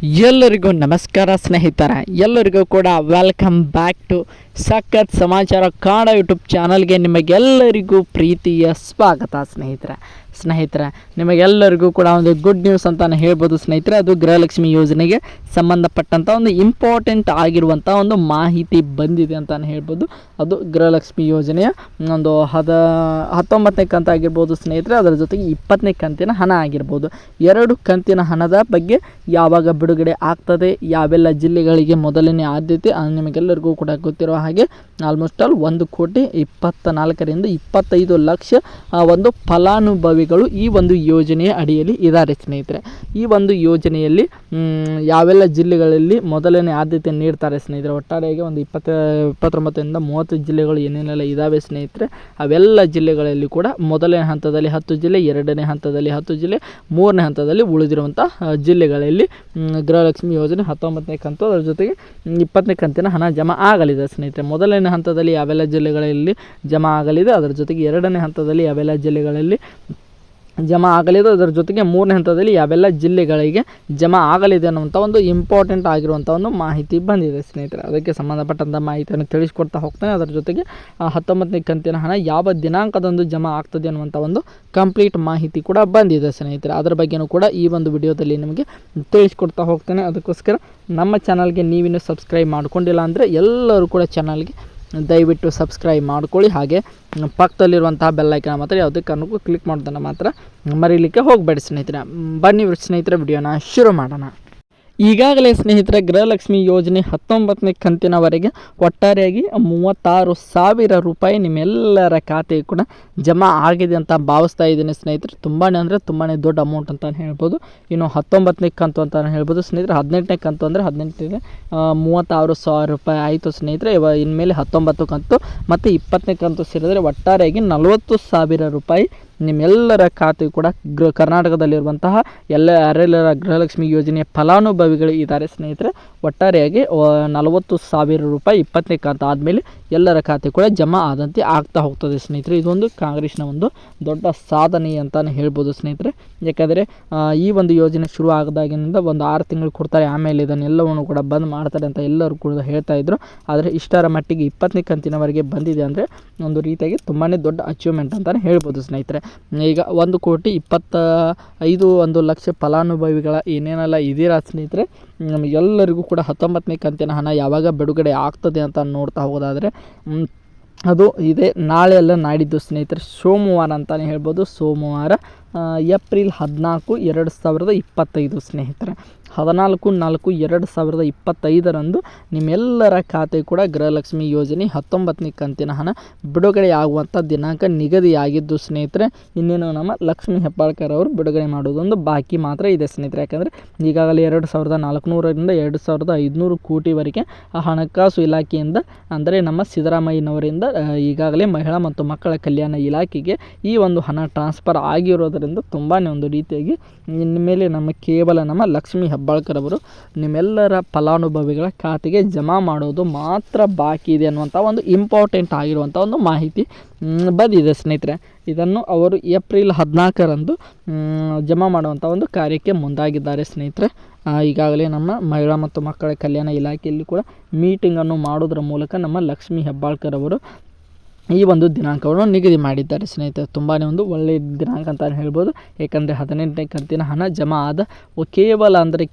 ಎಲ್ಲರಿಗೂ ನಮಸ್ಕಾರ ಸ್ನೇಹಿತರೆ, ಎಲ್ಲರಿಗೂ ಕೂಡ ವೆಲ್ಕಮ್ ಬ್ಯಾಕ್ ಟು ಸಖತ್ ಸಮಾಚಾರ ಕನ್ನಡ ಯೂಟ್ಯೂಬ್ ಚಾನಲ್ಗೆ ನಿಮಗೆಲ್ಲರಿಗೂ ಪ್ರೀತಿಯ ಸ್ವಾಗತ. ಸ್ನೇಹಿತರೆ ನಿಮಗೆಲ್ಲರಿಗೂ ಕೂಡ ಒಂದು ಗುಡ್ ನ್ಯೂಸ್ ಅಂತಲೇ ಹೇಳ್ಬೋದು ಸ್ನೇಹಿತರೆ. ಅದು ಗೃಹಲಕ್ಷ್ಮಿ ಯೋಜನೆಗೆ ಸಂಬಂಧಪಟ್ಟಂಥ ಒಂದು ಇಂಪಾರ್ಟೆಂಟ್ ಆಗಿರುವಂಥ ಒಂದು ಮಾಹಿತಿ ಬಂದಿದೆ ಅಂತಲೇ ಹೇಳ್ಬೋದು. ಅದು ಗೃಹಲಕ್ಷ್ಮಿ ಯೋಜನೆಯ ಒಂದು 19ನೇ ಕಂತು ಆಗಿರ್ಬೋದು ಸ್ನೇಹಿತರೆ, ಅದರ ಜೊತೆಗೆ 20ನೇ ಕಂತಿನ ಹಣ ಆಗಿರ್ಬೋದು. 2 ಕಂತಿನ ಹಣದ ಬಗ್ಗೆ ಯಾವಾಗ ಬಿಡುಗಡೆ ಆಗ್ತದೆ, ಯಾವೆಲ್ಲ ಜಿಲ್ಲೆಗಳಿಗೆ ಮೊದಲನೇ ಆದ್ಯತೆ, ನಿಮಗೆಲ್ಲರಿಗೂ ಕೂಡ ಗೊತ್ತಿರೋ ಹಾಗೆ ಆಲ್ಮೋಸ್ಟ್ ಆಲ್ 1,24,25 ಲಕ್ಷ ಒಂದು ಫಲಾನುಭವಿಗಳು ಈ ಒಂದು ಯೋಜನೆಯ ಅಡಿಯಲ್ಲಿ ಇದ್ದಾರೆ ಸ್ನೇಹಿತರೆ. ಈ ಒಂದು ಯೋಜನೆಯಲ್ಲಿ ಯಾವೆಲ್ಲ ಜಿಲ್ಲೆಗಳಲ್ಲಿ ಮೊದಲನೇ ಆದ್ಯತೆ ನೀಡ್ತಾರೆ ಸ್ನೇಹಿತರೆ, ಒಟ್ಟಾರೆಯಾಗಿ ಒಂದು 29ರಿಂದ 30 ಜಿಲ್ಲೆಗಳು ಏನೇನೆಲ್ಲ ಇದ್ದಾವೆ ಸ್ನೇಹಿತರೆ, ಅವೆಲ್ಲ ಜಿಲ್ಲೆಗಳಲ್ಲಿ ಕೂಡ ಮೊದಲನೇ ಹಂತದಲ್ಲಿ 10 ಜಿಲ್ಲೆ, 2ನೇ ಹಂತದಲ್ಲಿ 10 ಜಿಲ್ಲೆ, 3ನೇ ಹಂತದಲ್ಲಿ ಉಳಿದಿರುವಂಥ ಜಿಲ್ಲೆಗಳಲ್ಲಿ ಗೃಹಲಕ್ಷ್ಮಿ ಯೋಜನೆ 19ನೇ ಕಂತು, ಅದರ ಜೊತೆಗೆ 20ನೇ ಕಂತಿನ ಹಣ ಜಮಾ ಆಗಲಿದೆ ಸ್ನೇಹಿತರೆ. ಮೊದಲನೇ ಹಂತದಲ್ಲಿ ಯಾವೆಲ್ಲ ಜಿಲ್ಲೆಗಳಲ್ಲಿ ಜಮಾ ಆಗಲಿದೆ, ಅದರ ಜೊತೆಗೆ 2ನೇ ಹಂತದಲ್ಲಿ ಯಾವೆಲ್ಲ ಜಿಲ್ಲೆಗಳಲ್ಲಿ ಜಮಾ ಆಗಲಿದೆ, ಅದರ ಜೊತೆಗೆ 3ನೇ ಹಂತದಲ್ಲಿ ಯಾವೆಲ್ಲ ಜಿಲ್ಲೆಗಳಿಗೆ ಜಮಾ ಆಗಲಿದೆ ಅನ್ನುವಂಥ ಒಂದು ಇಂಪಾರ್ಟೆಂಟ್ ಆಗಿರುವಂಥ ಒಂದು ಮಾಹಿತಿ ಬಂದಿದೆ ಸ್ನೇಹಿತರೆ. ಅದಕ್ಕೆ ಸಂಬಂಧಪಟ್ಟಂಥ ಮಾಹಿತಿಯನ್ನು ತಿಳಿಸ್ಕೊಡ್ತಾ ಹೋಗ್ತಾನೆ. ಅದರ ಜೊತೆಗೆ 19ನೇ ಕಂತಿನ ಹಣ ಯಾವ ದಿನಾಂಕದಂದು ಜಮಾ ಆಗ್ತದೆ ಅನ್ನುವಂಥ ಒಂದು ಕಂಪ್ಲೀಟ್ ಮಾಹಿತಿ ಕೂಡ ಬಂದಿದೆ ಸ್ನೇಹಿತರೆ. ಅದರ ಬಗ್ಗೆಯೂ ಕೂಡ ಈ ಒಂದು ವಿಡಿಯೋದಲ್ಲಿ ನಿಮಗೆ ತಿಳಿಸ್ಕೊಡ್ತಾ ಹೋಗ್ತಾನೆ. ಅದಕ್ಕೋಸ್ಕರ ನಮ್ಮ ಚಾನಲ್ಗೆ ನೀವಿನ್ನೂ ಸಬ್ಸ್ಕ್ರೈಬ್ ಮಾಡ್ಕೊಂಡಿಲ್ಲ ಅಂದರೆ ಎಲ್ಲರೂ ಕೂಡ ಚಾನಲ್ಗೆ ದಯವಿಟ್ಟು ಸಬ್ಸ್ಕ್ರೈಬ್ ಮಾಡ್ಕೊಳ್ಳಿ. ಹಾಗೆ ಪಕ್ಕದಲ್ಲಿರುವಂತಹ ಬೆಲ್ಲೈಕನ್ ಮಾತ್ರ ಯಾವುದೇ ಕಾರಣಕ್ಕೂ ಕ್ಲಿಕ್ ಮಾಡೋದನ್ನು ಮಾತ್ರ ಮರೀಲಿಕ್ಕೆ ಹೋಗಬೇಡಿ ಸ್ನೇಹಿತರೆ. ಬನ್ನಿ ಸ್ನೇಹಿತರೆ, ವಿಡಿಯೋನ ಶುರು ಮಾಡೋಣ. ಈಗಾಗಲೇ ಸ್ನೇಹಿತರೆ ಗೃಹಲಕ್ಷ್ಮಿ ಯೋಜನೆ 19ನೇ ಕಂತಿನವರೆಗೆ ಒಟ್ಟಾರೆಯಾಗಿ 36,000 ರೂಪಾಯಿ ನಿಮ್ಮೆಲ್ಲರ ಖಾತೆಗೆ ಕೂಡ ಜಮಾ ಆಗಿದೆ ಅಂತ ಭಾವಿಸ್ತಾ ಇದ್ದೀನಿ ಸ್ನೇಹಿತರೆ. ತುಂಬಾ ಅಂದರೆ ತುಂಬಾ ದೊಡ್ಡ ಅಮೌಂಟ್ ಅಂತ ಹೇಳ್ಬೋದು. ಇನ್ನು 19ನೇ ಕಂತು ಅಂತ ಹೇಳ್ಬೋದು ಸ್ನೇಹಿತರೆ. 18ನೇ ಕಂತು ಅಂದರೆ 18ಗೆ 36,000 ರೂಪಾಯಿ ಆಯಿತು ಸ್ನೇಹಿತರೆ. ಇನ್ಮೇಲೆ 19 ಕಂತು ಮತ್ತು 20ನೇ ಕಂತು ಸೇರಿದರೆ ಒಟ್ಟಾರೆಯಾಗಿ 40,000 ರೂಪಾಯಿ ನಿಮ್ಮೆಲ್ಲರ ಖಾತೆ ಕೂಡ ಕರ್ನಾಟಕದಲ್ಲಿರುವಂತಹ ಯಾರೆಲ್ಲರ ಗೃಹಲಕ್ಷ್ಮಿ ಯೋಜನೆಯ ಫಲಾನುಭವಿಗಳು ಇದ್ದಾರೆ ಸ್ನೇಹಿತರೆ, ಒಟ್ಟಾರೆಯಾಗಿ 40,000 ರೂಪಾಯಿ 20ನೇ ಕಂತು ಆದಮೇಲೆ ಎಲ್ಲರ ಖಾತೆ ಕೂಡ ಜಮಾ ಆದಂತೆ ಆಗ್ತಾ ಹೋಗ್ತದೆ ಸ್ನೇಹಿತರೆ. ಇದೊಂದು ಕಾಂಗ್ರೆಸ್ನ ಒಂದು ದೊಡ್ಡ ಸಾಧನೆ ಅಂತಲೇ ಹೇಳ್ಬೋದು ಸ್ನೇಹಿತರೆ. ಯಾಕಂದರೆ ಈ ಒಂದು ಯೋಜನೆ ಶುರು ಆಗದಾಗಿನಿಂದ ಒಂದು 6 ತಿಂಗಳು ಕೊಡ್ತಾರೆ, ಆಮೇಲೆ ಇದನ್ನೆಲ್ಲವನ್ನು ಕೂಡ ಬಂದ್ ಮಾಡ್ತಾರೆ ಅಂತ ಎಲ್ಲರೂ ಕೂಡ ಹೇಳ್ತಾ ಇದ್ರು. ಆದರೆ ಇಷ್ಟರ ಮಟ್ಟಿಗೆ 20ನೇ ಕಂತಿನವರೆಗೆ ಬಂದಿದೆ ಅಂದರೆ ಒಂದು ರೀತಿಯಾಗಿ ತುಂಬಾ ದೊಡ್ಡ ಅಚೀವ್ಮೆಂಟ್ ಅಂತಲೇ ಹೇಳ್ಬೋದು ಸ್ನೇಹಿತರೆ. ಈಗ 1,25,1 ಲಕ್ಷ ಫಲಾನುಭವಿಗಳ ಏನೇನೆಲ್ಲ ಇದೀರಾ ಸ್ನೇಹಿತರೆ, ನಮಗೆಲ್ಲರಿಗೂ ಕೂಡ 19ನೇ ಕಂತಿನ ಹಣ ಯಾವಾಗ ಬಿಡುಗಡೆ ಆಗ್ತದೆ ಅಂತ ನೋಡ್ತಾ ಹೋಗೋದಾದರೆ ಅದು ಇದೆ ನಾಳೆ ಅಲ್ಲ ನಾಡಿದ್ದು ಸ್ನೇಹಿತರೆ, ಸೋಮವಾರ ಅಂತಲೇ ಹೇಳ್ಬೋದು. ಸೋಮವಾರ ಏಪ್ರಿಲ್ 14, 2025 ಸ್ನೇಹಿತರೆ. 14/4/2025 ನಿಮ್ಮೆಲ್ಲರ ಖಾತೆ ಕೂಡ ಗೃಹಲಕ್ಷ್ಮಿ ಯೋಜನೆ 19ನೇ ಕಂತಿನ ಹಣ ಬಿಡುಗಡೆ ಆಗುವಂಥ ದಿನಾಂಕ ನಿಗದಿಯಾಗಿದ್ದು ಸ್ನೇಹಿತರೆ. ಇನ್ನೇನು ನಮ್ಮ ಲಕ್ಷ್ಮೀ ಹೆಬ್ಬಾಳ್ಕರ್ ಅವರು ಬಿಡುಗಡೆ ಮಾಡೋದೊಂದು ಬಾಕಿ ಮಾತ್ರ ಇದೆ ಸ್ನೇಹಿತರೆ. ಯಾಕಂದರೆ ಈಗಾಗಲೇ 2,400ರಿಂದ 2,500 ಕೋಟಿವರೆಗೆ ಹಣಕಾಸು ಇಲಾಖೆಯಿಂದ, ಅಂದರೆ ನಮ್ಮ ಸಿದ್ದರಾಮಯ್ಯನವರಿಂದ ಈಗಾಗಲೇ ಮಹಿಳಾ ಮತ್ತು ಮಕ್ಕಳ ಕಲ್ಯಾಣ ಇಲಾಖೆಗೆ ಈ ಒಂದು ಹಣ ಟ್ರಾನ್ಸ್ಫರ್ ಆಗಿರೋದರಿಂದ ತುಂಬಾ ಒಂದು ರೀತಿಯಾಗಿ ಇನ್ಮೇಲೆ ಕೇವಲ ನಮ್ಮ ಲಕ್ಷ್ಮೀ ಹೆಬ್ಬಾಳ್ಕರ್ ಅವರು ನಿಮ್ಮೆಲ್ಲರ ಫಲಾನುಭವಿಗಳ ಖಾತೆಗೆ ಜಮಾ ಮಾಡೋದು ಮಾತ್ರ ಬಾಕಿ ಇದೆ ಅನ್ನುವಂಥ ಒಂದು ಇಂಪಾರ್ಟೆಂಟ್ ಆಗಿರುವಂಥ ಒಂದು ಮಾಹಿತಿ ಬಂದಿದೆ ಸ್ನೇಹಿತರೆ. ಇದನ್ನು ಅವರು ಏಪ್ರಿಲ್ 14ರಂದು ಜಮಾ ಮಾಡುವಂಥ ಒಂದು ಕಾರ್ಯಕ್ಕೆ ಮುಂದಾಗಿದ್ದಾರೆ ಸ್ನೇಹಿತರೆ. ಈಗಾಗಲೇ ನಮ್ಮ ಮಹಿಳಾ ಮತ್ತು ಮಕ್ಕಳ ಕಲ್ಯಾಣ ಇಲಾಖೆಯಲ್ಲಿ ಕೂಡ ಮೀಟಿಂಗನ್ನು ಮಾಡೋದ್ರ ಮೂಲಕ ನಮ್ಮ ಲಕ್ಷ್ಮೀ ಹೆಬ್ಬಾಳ್ಕರ್ ಅವರು ಈ ಒಂದು ದಿನಾಂಕವನ್ನು ನಿಗದಿ ಮಾಡಿದ್ದಾರೆ ಸ್ನೇಹಿತರೆ. ತುಂಬಾ ಒಂದು ಒಳ್ಳೆಯ ದಿನಾಂಕ ಅಂತ ಹೇಳ್ಬೋದು. ಏಕೆಂದರೆ 18ನೇ ಕಂತಿನ ಹಣ ಜಮಾ ಆದ ಕೇವಲ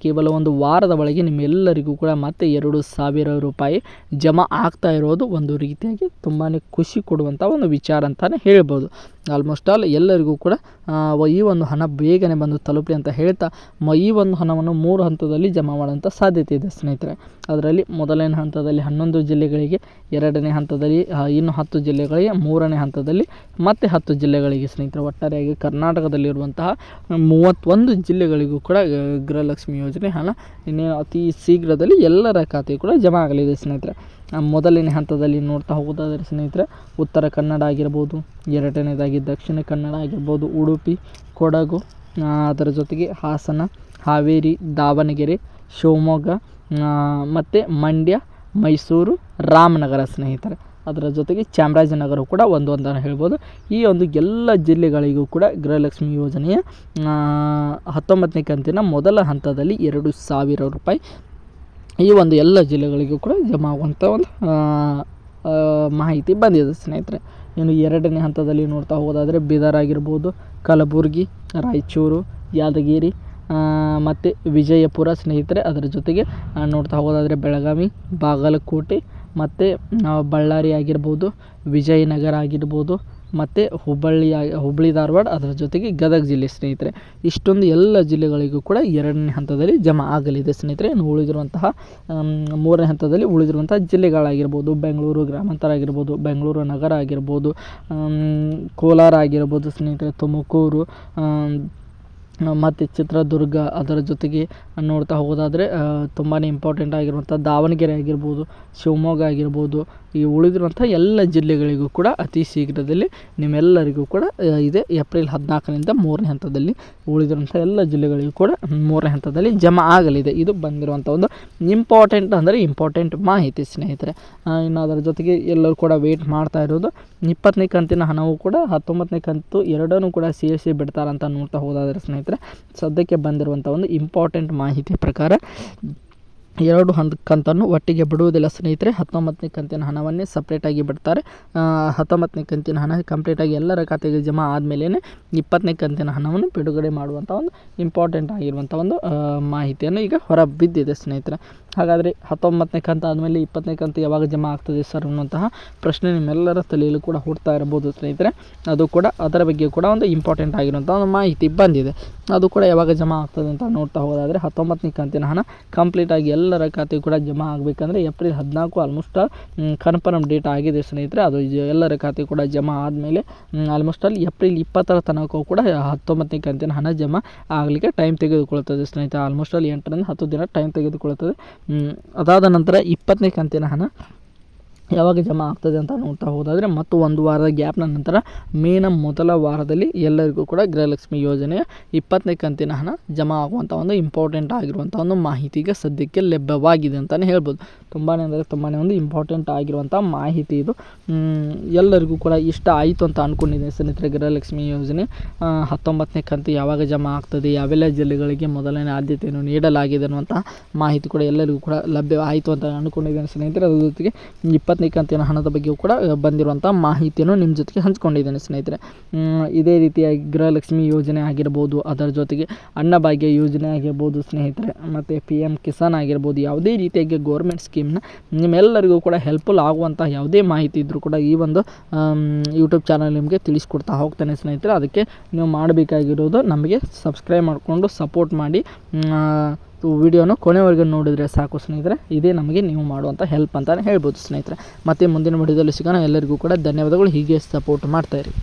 ಒಂದು ವಾರದ ಒಳಗೆ ನಿಮ್ಮೆಲ್ಲರಿಗೂ ಕೂಡ ಮತ್ತೆ 2,000 ರೂಪಾಯಿ ಜಮಾ ಆಗ್ತಾ ಇರೋದು ಒಂದು ರೀತಿಯಾಗಿ ತುಂಬಾ ಖುಷಿ ಕೊಡುವಂಥ ಒಂದು ವಿಚಾರ ಅಂತಲೇ ಹೇಳ್ಬೋದು. ಆಲ್ಮೋಸ್ಟ್ ಆಲ್ ಎಲ್ಲರಿಗೂ ಕೂಡ ಈ ಒಂದು ಹಣ ಬೇಗನೆ ಬಂದು ತಲುಪಲಿ ಅಂತ ಹೇಳ್ತಾ ಈ ಒಂದು ಹಣವನ್ನು 3 ಹಂತದಲ್ಲಿ ಜಮಾ ಮಾಡುವಂಥ ಸಾಧ್ಯತೆ ಇದೆ ಸ್ನೇಹಿತರೆ. ಅದರಲ್ಲಿ ಮೊದಲನೇ ಹಂತದಲ್ಲಿ 11 ಜಿಲ್ಲೆಗಳಿಗೆ, 2ನೇ ಹಂತದಲ್ಲಿ ಇನ್ನು 10 ಜಿಲ್ಲೆಗಳಿಗೆ, 3ನೇ ಹಂತದಲ್ಲಿ ಮತ್ತೆ 10 ಜಿಲ್ಲೆಗಳಿಗೆ ಸ್ನೇಹಿತರೆ. ಒಟ್ಟಾರೆಯಾಗಿ ಕರ್ನಾಟಕದಲ್ಲಿರುವಂತಹ 31 ಜಿಲ್ಲೆಗಳಿಗೂ ಕೂಡ ಗೃಹಲಕ್ಷ್ಮಿ ಯೋಜನೆ ಹಣ ಇನ್ನೇನು ಅತಿ ಶೀಘ್ರದಲ್ಲಿ ಎಲ್ಲರ ಖಾತೆ ಕೂಡ ಜಮಾ ಆಗಲಿದೆ ಸ್ನೇಹಿತರೆ. ಮೊದಲನೇ ಹಂತದಲ್ಲಿ ನೋಡ್ತಾ ಹೋಗೋದಾದರೆ ಸ್ನೇಹಿತರೆ, ಉತ್ತರ ಕನ್ನಡ ಆಗಿರ್ಬೋದು, 2ನೇದಾಗಿ ದಕ್ಷಿಣ ಕನ್ನಡ ಆಗಿರ್ಬೋದು, ಉಡುಪಿ, ಕೊಡಗು, ಅದರ ಜೊತೆಗೆ ಹಾಸನ, ಹಾವೇರಿ, ದಾವಣಗೆರೆ, ಶಿವಮೊಗ್ಗ ಮತ್ತು ಮಂಡ್ಯ, ಮೈಸೂರು, ರಾಮನಗರ ಸ್ನೇಹಿತರೆ. ಅದರ ಜೊತೆಗೆ ಚಾಮರಾಜನಗರ ಕೂಡ ಒಂದು ಅಂತಲೇ ಹೇಳ್ಬೋದು. ಈ ಒಂದು ಎಲ್ಲ ಜಿಲ್ಲೆಗಳಿಗೂ ಕೂಡ ಗೃಹಲಕ್ಷ್ಮಿ ಯೋಜನೆಯ 19ನೇ ಕಂತಿನ ಮೊದಲ ಹಂತದಲ್ಲಿ 2,000 ರೂಪಾಯಿ ಈ ಒಂದು ಎಲ್ಲ ಜಿಲ್ಲೆಗಳಿಗೂ ಕೂಡ ಜಮಾ ಆಗುವಂಥ ಒಂದು ಮಾಹಿತಿ ಬಂದಿದೆ ಸ್ನೇಹಿತರೆ. ಇನ್ನು 2ನೇ ಹಂತದಲ್ಲಿ ನೋಡ್ತಾ ಹೋಗೋದಾದರೆ ಬೀದರ್ ಆಗಿರ್ಬೋದು, ಕಲಬುರಗಿ, ರಾಯಚೂರು, ಯಾದಗಿರಿ ಮತ್ತು ವಿಜಯಪುರ ಸ್ನೇಹಿತರೆ. ಅದರ ಜೊತೆಗೆ ನೋಡ್ತಾ ಹೋಗೋದಾದರೆ ಬೆಳಗಾವಿ, ಬಾಗಲಕೋಟೆ ಮತ್ತು ಬಳ್ಳಾರಿ ಆಗಿರ್ಬೋದು, ವಿಜಯನಗರ ಆಗಿರ್ಬೋದು ಮತ್ತು ಹುಬ್ಬಳ್ಳಿ ಧಾರವಾಡ, ಅದರ ಜೊತೆಗೆ ಗದಗ ಜಿಲ್ಲೆ ಸ್ನೇಹಿತರೆ. ಇಷ್ಟೊಂದು ಎಲ್ಲ ಜಿಲ್ಲೆಗಳಿಗೂ ಕೂಡ 2ನೇ ಹಂತದಲ್ಲಿ ಜಮಾ ಆಗಲಿದೆ ಸ್ನೇಹಿತರೆ. ಇನ್ನು ಉಳಿದಿರುವಂತಹ 3ನೇ ಹಂತದಲ್ಲಿ ಉಳಿದಿರುವಂತಹ ಜಿಲ್ಲೆಗಳಾಗಿರ್ಬೋದು, ಬೆಂಗಳೂರು ಗ್ರಾಮಾಂತರ ಆಗಿರ್ಬೋದು, ಬೆಂಗಳೂರು ನಗರ ಆಗಿರ್ಬೋದು, ಕೋಲಾರ ಆಗಿರ್ಬೋದು ಸ್ನೇಹಿತರೆ, ತುಮಕೂರು ಮತ್ತು ಚಿತ್ರದುರ್ಗ, ಅದರ ಜೊತೆಗೆ ನೋಡ್ತಾ ಹೋಗೋದಾದರೆ ತುಂಬಾ ಇಂಪಾರ್ಟೆಂಟ್ ಆಗಿರುವಂಥ ದಾವಣಗೆರೆ ಆಗಿರ್ಬೋದು, ಶಿವಮೊಗ್ಗ ಆಗಿರ್ಬೋದು, ಈ ಉಳಿದಿರುವಂಥ ಎಲ್ಲ ಜಿಲ್ಲೆಗಳಿಗೂ ಕೂಡ ಅತಿ ಶೀಘ್ರದಲ್ಲಿ ನಿಮ್ಮೆಲ್ಲರಿಗೂ ಕೂಡ ಇದೆ ಏಪ್ರಿಲ್ 14ರಿಂದ 3ನೇ ಹಂತದಲ್ಲಿ ಉಳಿದಿರುವಂಥ ಎಲ್ಲ ಜಿಲ್ಲೆಗಳಿಗೂ ಕೂಡ 3ನೇ ಹಂತದಲ್ಲಿ ಜಮಾ ಆಗಲಿದೆ. ಇದು ಬಂದಿರುವಂಥ ಒಂದು ಇಂಪಾರ್ಟೆಂಟ್ ಮಾಹಿತಿ ಸ್ನೇಹಿತರೆ. ಇನ್ನು ಅದರ ಜೊತೆಗೆ ಎಲ್ಲರೂ ಕೂಡ ವೆಯ್ಟ್ ಮಾಡ್ತಾ ಇರೋದು 20ನೇ ಕಂತಿನ ಹಣವು ಕೂಡ 19ನೇ ಕಂತು ಎರಡನ್ನೂ ಕೂಡ ಸೇರಿಸಿ ಬಿಡ್ತಾರಂತ ನೋಡ್ತಾ ಹೋದಾದರೆ ಸ್ನೇಹಿತರೆ, ಸದ್ಯಕ್ಕೆ ಬಂದಿರುವಂಥ ಒಂದು ಇಂಪಾರ್ಟೆಂಟ್ ಮಾಹಿತಿ ಪ್ರಕಾರ 2 ಕಂತನ್ನು ಒಟ್ಟಿಗೆ ಬಿಡುವುದಿಲ್ಲ ಸ್ನೇಹಿತರೆ. 19ನೇ ಕಂತಿನ ಹಣವನ್ನೇ ಸಪ್ರೇಟಾಗಿ ಬಿಡ್ತಾರೆ. 19ನೇ ಕಂತಿನ ಹಣ ಕಂಪ್ಲೀಟಾಗಿ ಎಲ್ಲರ ಖಾತೆಗೆ ಜಮಾ ಆದಮೇಲೆ 20ನೇ ಕಂತಿನ ಹಣವನ್ನು ಬಿಡುಗಡೆ ಮಾಡುವಂಥ ಒಂದು ಇಂಪಾರ್ಟೆಂಟ್ ಆಗಿರುವಂಥ ಒಂದು ಮಾಹಿತಿಯನ್ನು ಈಗ ಹೊರ ಬಿದ್ದಿದೆ ಸ್ನೇಹಿತರೆ. ಹಾಗಾದರೆ 19ನೇ ಕಂತು ಆದಮೇಲೆ 20ನೇ ಕಂತು ಯಾವಾಗ ಜಮಾ ಆಗ್ತದೆ ಸರ್ ಅನ್ನುವಂತಹ ಪ್ರಶ್ನೆ ನಿಮ್ಮೆಲ್ಲರ ತಲೆಯಲ್ಲೂ ಕೂಡ ಹುಡ್ತಾ ಇರ್ಬೋದು ಸ್ನೇಹಿತರೆ. ಅದು ಕೂಡ ಅದರ ಬಗ್ಗೆ ಕೂಡ ಒಂದು ಇಂಪಾರ್ಟೆಂಟ್ ಆಗಿರುವಂಥ ಒಂದು ಮಾಹಿತಿ ಬಂದಿದೆ. ಅದು ಕೂಡ ಯಾವಾಗ ಜಮಾ ಆಗ್ತದೆ ಅಂತ ನೋಡ್ತಾ ಹೋದಾದರೆ 19ನೇ ಕಂತಿನ ಹಣ ಕಂಪ್ಲೀಟಾಗಿ ಎಲ್ಲರ ಖಾತೆಗೆ ಕೂಡ ಜಮಾ ಆಗಬೇಕಂದ್ರೆ ಏಪ್ರಿಲ್ 14 ಆಲ್ಮೋಸ್ಟ್ ಕನ್ಫರ್ಮ್ ಡೇಟ್ ಆಗಿದೆ ಸ್ನೇಹಿತರೆ. ಅದು ಎಲ್ಲರ ಖಾತೆ ಕೂಡ ಜಮಾ ಆದಮೇಲೆ ಆಲ್ಮೋಸ್ಟ್ ಏಪ್ರಿಲ್ 20ರ ತನಕ ಕೂಡ 19ನೇ ಕಂತಿನ ಹಣ ಜಮಾ ಆಗಲಿಕ್ಕೆ ಟೈಮ್ ತೆಗೆದುಕೊಳ್ಳುತ್ತದೆ ಸ್ನೇಹಿತರೆ. ಆಲ್ಮೋಸ್ಟ್ 8ರಿಂದ 10 ದಿನ ಟೈಮ್ ತೆಗೆದುಕೊಳ್ಳುತ್ತದೆ. ಅದಾದ ನಂತರ 20ನೇ ಕಂತಿನ ಹಣ ಯಾವಾಗ ಜಮಾ ಆಗ್ತದೆ ಅಂತ ನೋಡ್ತಾ ಹೋದಾದರೆ ಮತ್ತು 1 ವಾರದ ಗ್ಯಾಪ್ನ ನಂತರ ಮೇನ ಮೊದಲ ವಾರದಲ್ಲಿ ಎಲ್ಲರಿಗೂ ಕೂಡ ಗೃಹಲಕ್ಷ್ಮಿ ಯೋಜನೆಯ 20ನೇ ಕಂತಿನ ಹಣ ಜಮಾ ಆಗುವಂಥ ಒಂದು ಇಂಪಾರ್ಟೆಂಟ್ ಆಗಿರುವಂಥ ಒಂದು ಮಾಹಿತಿಗೆ ಸದ್ಯಕ್ಕೆ ಲಭ್ಯವಾಗಿದೆ ಅಂತಲೇ ಹೇಳ್ಬೋದು. ತುಂಬಾ ಒಂದು ಇಂಪಾರ್ಟೆಂಟ್ ಆಗಿರುವಂಥ ಮಾಹಿತಿ ಇದು. ಎಲ್ಲರಿಗೂ ಕೂಡ ಇಷ್ಟ ಆಯಿತು ಅಂತ ಅಂದ್ಕೊಂಡಿದ್ದೀನಿ ಸ್ನೇಹಿತರೆ. ಗೃಹಲಕ್ಷ್ಮಿ ಯೋಜನೆ 19ನೇ ಕಂತು ಯಾವಾಗ ಜಮಾ ಆಗ್ತದೆ, ಯಾವೆಲ್ಲ ಜಿಲ್ಲೆಗಳಿಗೆ ಮೊದಲನೇ ಆದ್ಯತೆಯನ್ನು ನೀಡಲಾಗಿದೆ ಅನ್ನುವಂಥ ಮಾಹಿತಿ ಕೂಡ ಎಲ್ಲರಿಗೂ ಕೂಡ ಲಭ್ಯ ಆಯಿತು ಅಂತ ಅಂದ್ಕೊಂಡಿದ್ದೇನೆ ಸ್ನೇಹಿತರೆ. ಅದ್ರ ಜೊತೆಗೆ 20ನೇ ಕಂತಿನ ಹಣದ ಬಗ್ಗೆಯೂ ಕೂಡ ಬಂದಿರುವಂಥ ಮಾಹಿತಿಯನ್ನು ನಿಮ್ಮ ಜೊತೆಗೆ ಹಂಚ್ಕೊಂಡಿದ್ದೇನೆ ಸ್ನೇಹಿತರೆ. ಇದೇ ರೀತಿಯಾಗಿ ಗೃಹಲಕ್ಷ್ಮಿ ಯೋಜನೆ ಆಗಿರ್ಬೋದು, ಅದರ ಜೊತೆಗೆ ಅನ್ನಭಾಗ್ಯ ಯೋಜನೆ ಆಗಿರ್ಬೋದು ಸ್ನೇಹಿತರೆ, ಮತ್ತು PM ಕಿಸಾನ್ ಆಗಿರ್ಬೋದು, ಯಾವುದೇ ರೀತಿಯಾಗಿ ಗೌರ್ಮೆಂಟ್ ಸ್ಕೀಮ್ನ ನಿಮ್ಮೆಲ್ಲರಿಗೂ ಕೂಡ ಹೆಲ್ಪ್ಫುಲ್ ಆಗುವಂಥ ಯಾವುದೇ ಮಾಹಿತಿ ಇದ್ದರೂ ಕೂಡ ಈ ಒಂದು ಯೂಟ್ಯೂಬ್ ಚಾನಲ್ ನಿಮಗೆ ತಿಳಿಸ್ಕೊಡ್ತಾ ಹೋಗ್ತಾನೆ ಸ್ನೇಹಿತರೆ. ಅದಕ್ಕೆ ನೀವು ಮಾಡಬೇಕಾಗಿರೋದು ನಮಗೆ ಸಬ್ಸ್ಕ್ರೈಬ್ ಮಾಡಿಕೊಂಡು ಸಪೋರ್ಟ್ ಮಾಡಿ ವಿಡಿಯೋನ ಕೊನೆವರೆಗೂ ನೋಡಿದರೆ ಸಾಕು ಸ್ನೇಹಿತರೆ. ಇದೇ ನಮಗೆ ನೀವು ಮಾಡುವಂಥ ಹೆಲ್ಪ್ ಅಂತಲೇ ಹೇಳ್ಬೋದು ಸ್ನೇಹಿತರೆ. ಮತ್ತು ಮುಂದಿನ ವಿಡಿಯೋದಲ್ಲಿ ಸಿಗೋಣ. ಎಲ್ಲರಿಗೂ ಕೂಡ ಧನ್ಯವಾದಗಳು. ಹೀಗೆ ಸಪೋರ್ಟ್ ಮಾಡ್ತಾಯಿರಿ.